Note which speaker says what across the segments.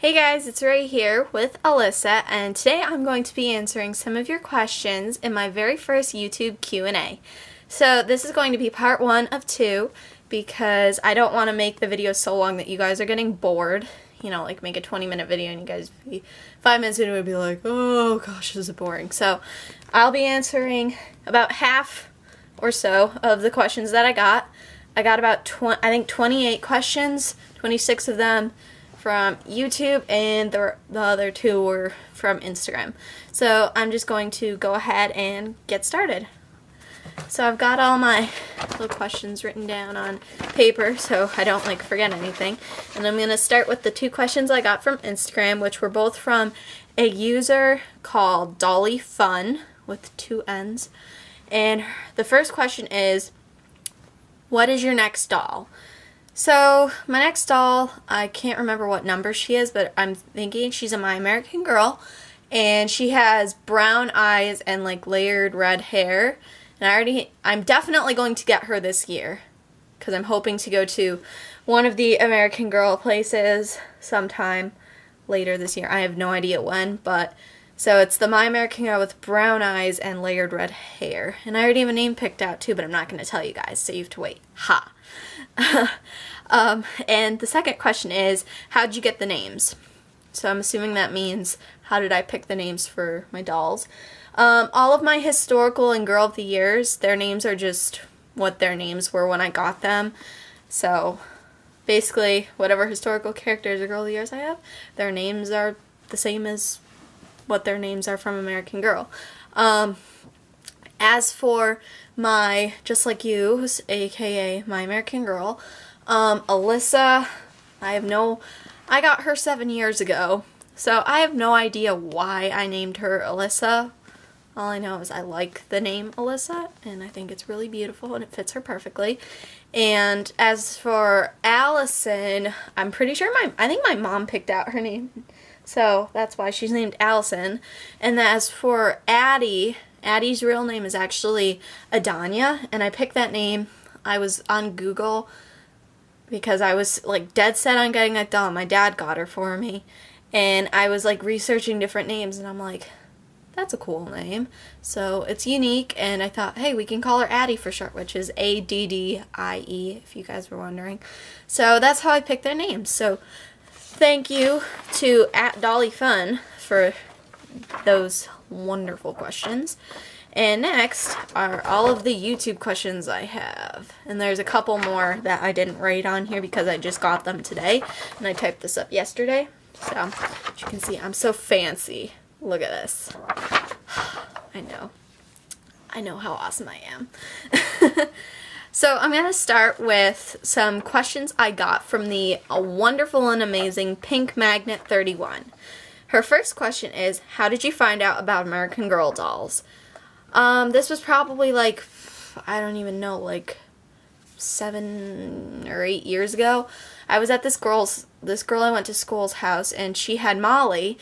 Speaker 1: Hey guys, it's Ray here with Alyssa, and today I'm going to be answering some of your questions in my very first YouTube Q&A. So this is going to be part 1 of 2 because I don't want to make the video so long that you guys are getting bored. You know, like make a 20-minute video and you guys be 5 minutes into it and be like, oh gosh, this is boring. So I'll be answering about half or so of the questions that I got. I got about 28 questions, 26 of them from YouTube, and the other 2 were from Instagram. So I'm just going to go ahead and get started. So I've got all my little questions written down on paper so I don't forget anything. And I'm going to start with the 2 questions I got from Instagram, which were both from a user called Dolly Fun with 2 N's. And the first question is, what is your next doll? So, my next doll, I can't remember what number she is, but I'm thinking she's a My American Girl, and she has brown eyes and layered red hair, and I'm definitely going to get her this year, because I'm hoping to go to one of the American Girl places sometime later this year. I have no idea when, but, so it's the My American Girl with brown eyes and layered red hair, and I already have a name picked out too, but I'm not going to tell you guys, so you have to wait. Ha! And the second question is, how'd you get the names? So I'm assuming that means, how did I pick the names for my dolls? All of my historical and girl of the years, their names are just what their names were when I got them. So basically, whatever historical characters or girl of the years I have, their names are the same as what their names are from American Girl. As for my Just Like You, aka My American Girl, Alyssa, I got her 7 years ago, so I have no idea why I named her Alyssa. All I know is I like the name Alyssa, and I think it's really beautiful, and it fits her perfectly. And as for Allison, I'm pretty sure I think my mom picked out her name, so that's why she's named Allison. And as for Addie's real name is actually Adanya, and I picked that name. I was on Google because I was dead set on getting that doll. My dad got her for me, and I was researching different names, and I'm like, that's a cool name. So it's unique, and I thought, hey, we can call her Addie for short, which is Addie, if you guys were wondering. So that's how I picked their names. So thank you to @DollyFun for those wonderful questions. And next are all of the YouTube questions I have. And there's a couple more that I didn't write on here because I just got them today. And I typed this up yesterday. So, as you can see, I'm so fancy. Look at this. I know how awesome I am. So I'm going to start with some questions I got from the wonderful and amazing Pink Magnet 31. Her first question is, how did you find out about American Girl dolls? This was probably I don't even know, 7 or 8 years ago. I was at this girl I went to school's house, and she had Molly,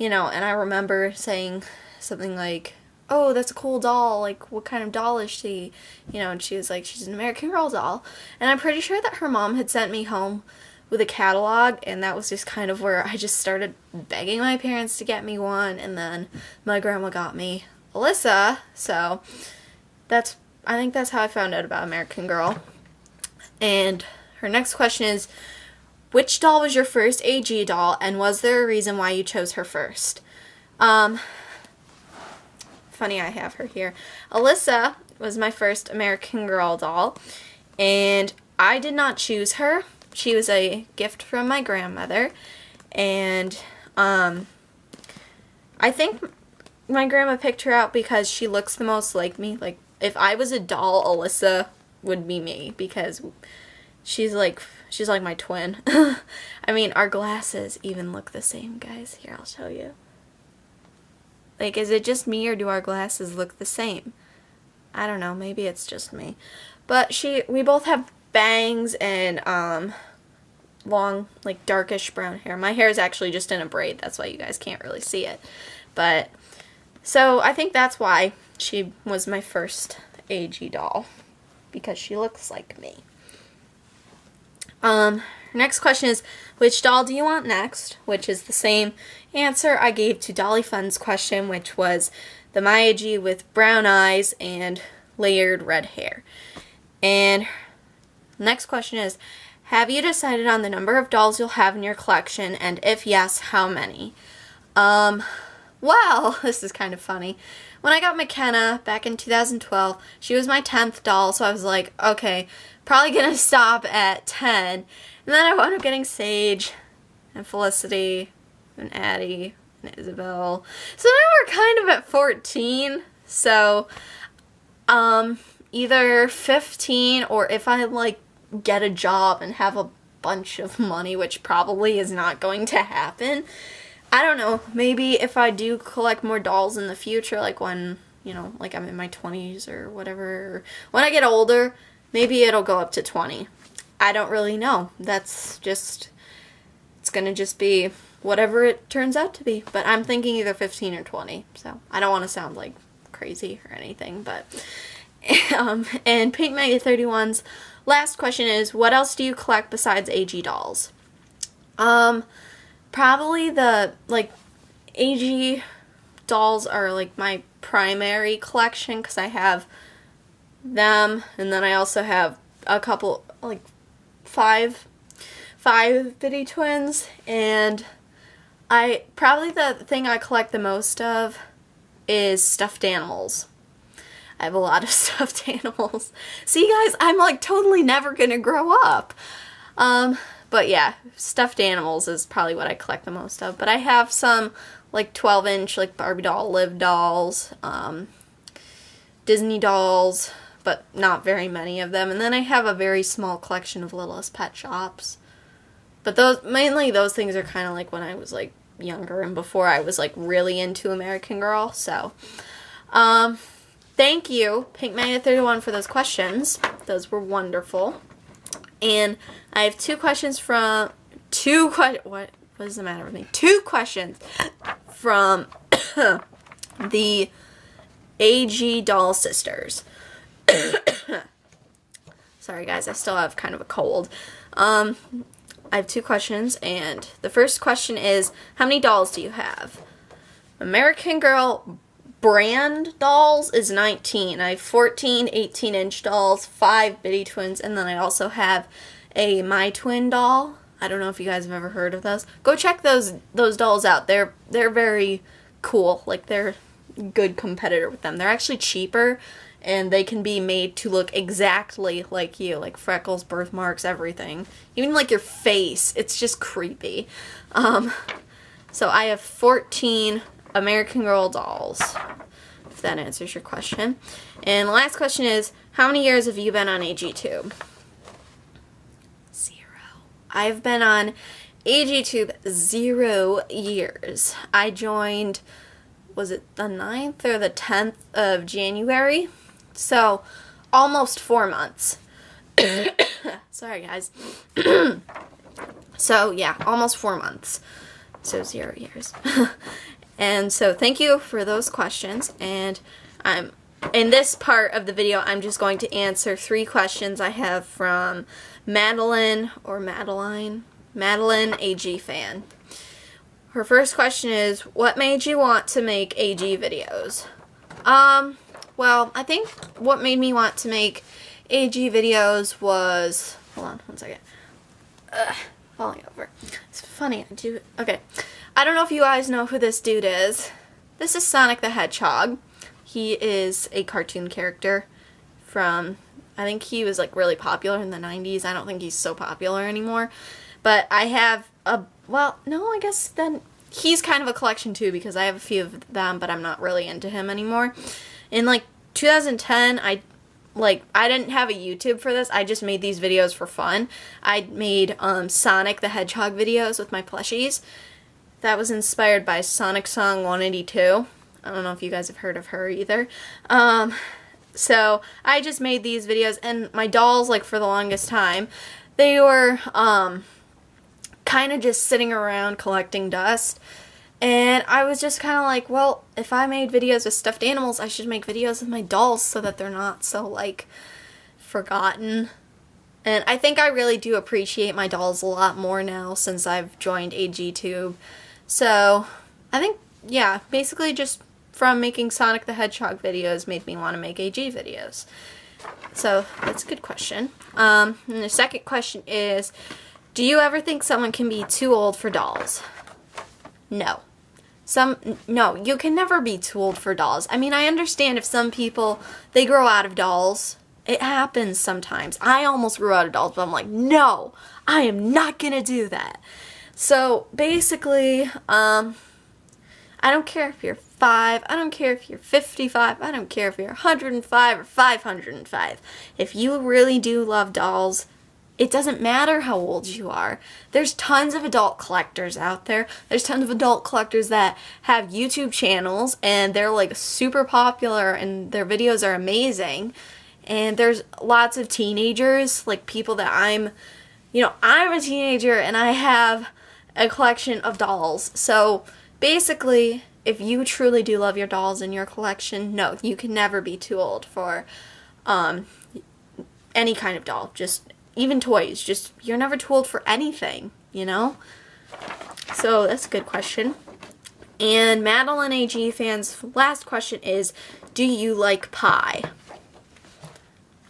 Speaker 1: and I remember saying something like, oh, that's a cool doll, what kind of doll is she? And she was like, she's an American Girl doll. And I'm pretty sure that her mom had sent me home with a catalog, and that was just kind of where I just started begging my parents to get me one, and then my grandma got me Alyssa. So I think that's how I found out about American Girl. And her next question is, which doll was your first AG doll, and was there a reason why you chose her first? Funny, I have her here. Alyssa was my first American Girl doll, and I did not choose her. She was a gift from my grandmother, and I think my grandma picked her out because she looks the most like me. If I was a doll, Alyssa would be me, because she's like my twin. I mean, our glasses even look the same, guys. Here, I'll show you. Is it just me, or do our glasses look the same? I don't know, maybe it's just me. But we both have bangs and long, darkish brown hair. My hair is actually just in a braid, that's why you guys can't really see it. But so I think that's why she was my first AG doll, because she looks like me. Next question is, which doll do you want next? Which is the same answer I gave to Dolly Fun's question, which was the Maya G with brown eyes and layered red hair. And next question is, have you decided on the number of dolls you'll have in your collection, and if yes, how many? Well, this is kind of funny. When I got McKenna back in 2012, she was my 10th doll, so I was like, okay, probably gonna stop at 10. And then I wound up getting Sage, and Felicity, and Addie, and Isabel. So now we're kind of at 14, so, either 15, or if I, like, get a job and have a bunch of money, which probably is not going to happen. I don't know, maybe if I do collect more dolls in the future, like when, you know, like I'm in my 20s or whatever, or when I get older, maybe it'll go up to 20. I don't really know. That's just, it's gonna just be whatever it turns out to be. But I'm thinking either 15 or 20, so I don't want to sound like crazy or anything, but, and Pink Magnet 31's last question is, what else do you collect besides AG dolls? Probably the, like, AG dolls are, like, my primary collection, because I have them, and then I also have a couple, like, five Bitty Twins, and probably the thing I collect the most of is stuffed animals. I have a lot of stuffed animals. See, guys, I'm, like, totally never gonna grow up. But yeah, stuffed animals is probably what I collect the most of. But I have some, like, 12-inch, like, Barbie doll, Liv dolls, Disney dolls, but not very many of them. And then I have a very small collection of Littlest Pet Shops. But mainly those things are kind of like when I was, like, younger and before I was, like, really into American Girl. So, thank you, Pink Magnet 31, for those questions. Those were wonderful. And I have two questions from what is the matter with me? Two questions from the AG Doll Sisters. Sorry guys, I still have kind of a cold. I have two questions, and the first question is, how many dolls do you have? American Girl brand dolls is 19. I have 14 18-inch dolls, 5 Bitty Twins, and then I also have a My Twin doll. I don't know if you guys have ever heard of those. Go check those dolls out. They're very cool. Like, they're a good competitor with them. They're actually cheaper, and they can be made to look exactly like you, like freckles, birthmarks, everything. Even like your face. It's just creepy. So I have 14 American Girl dolls, if that answers your question. And the last question is, how many years have you been on AGTube? 0. I've been on AGTube 0 years. I joined, was it the 9th or the 10th of January? So, almost 4 months. Sorry, guys. So, yeah, almost 4 months. So, 0 years. And so thank you for those questions, and in this part of the video I'm just going to answer 3 questions I have from Madeline AG fan. Her first question is, what made you want to make AG videos? Well, I think what made me want to make AG videos was, hold on one second, falling over. It's funny, okay. I don't know if you guys know who this dude is. This is Sonic the Hedgehog. He is a cartoon character from, I think he was, like, really popular in the 90s. I don't think he's so popular anymore. But I have well, no, I guess then he's kind of a collection too, because I have a few of them, but I'm not really into him anymore. In, like, 2010, I didn't have a YouTube for this. I just made these videos for fun. I made Sonic the Hedgehog videos with my plushies. That was inspired by Sonic Song 182. I don't know if you guys have heard of her either. So I just made these videos, and my dolls, like, for the longest time, they were kind of just sitting around collecting dust. And I was just kind of like, well, if I made videos with stuffed animals, I should make videos with my dolls so that they're not so, like, forgotten. And I think I really do appreciate my dolls a lot more now since I've joined AGTube. So, I think, yeah, basically just from making Sonic the Hedgehog videos made me want to make AG videos. So, that's a good question. And the second question is, do you ever think someone can be too old for dolls? No. No, you can never be too old for dolls. I mean, I understand if some people, they grow out of dolls. It happens sometimes. I almost grew out of dolls, but I'm like, no, I am not gonna do that. So, basically, I don't care if you're 5, I don't care if you're 55, I don't care if you're 105 or 505. If you really do love dolls, it doesn't matter how old you are. There's tons of adult collectors out there. There's tons of adult collectors that have YouTube channels and they're like super popular and their videos are amazing. And there's lots of teenagers, like people that I'm a teenager and I have a collection of dolls. So basically, if you truly do love your dolls in your collection, no, you can never be too old for any kind of doll. Just even toys. Just, you're never too old for anything, you know? So that's a good question. And Madeline AG fans' last question is, do you like pie?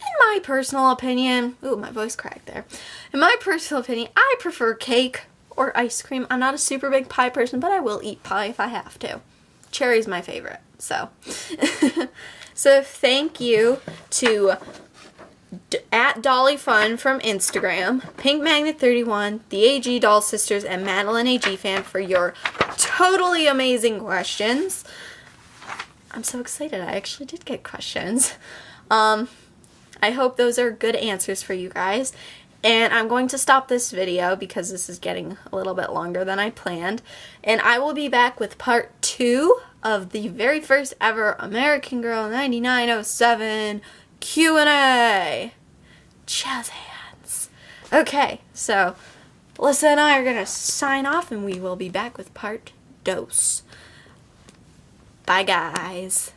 Speaker 1: In my personal opinion, ooh, my voice cracked there. In my personal opinion, I prefer cake or ice cream. I'm not a super big pie person, but I will eat pie if I have to. Cherry's my favorite, so. So thank you to at Dolly Fun from Instagram, Pink Magnet 31, the AG Doll Sisters, and Madeline AG Fan for your totally amazing questions. I'm so excited. I actually did get questions. I hope those are good answers for you guys. And I'm going to stop this video because this is getting a little bit longer than I planned. And I will be back with part 2 of the very first ever American Girl 9907 Q&A. Jazz hands. Okay, so Alyssa and I are going to sign off and we will be back with part 2. Bye, guys.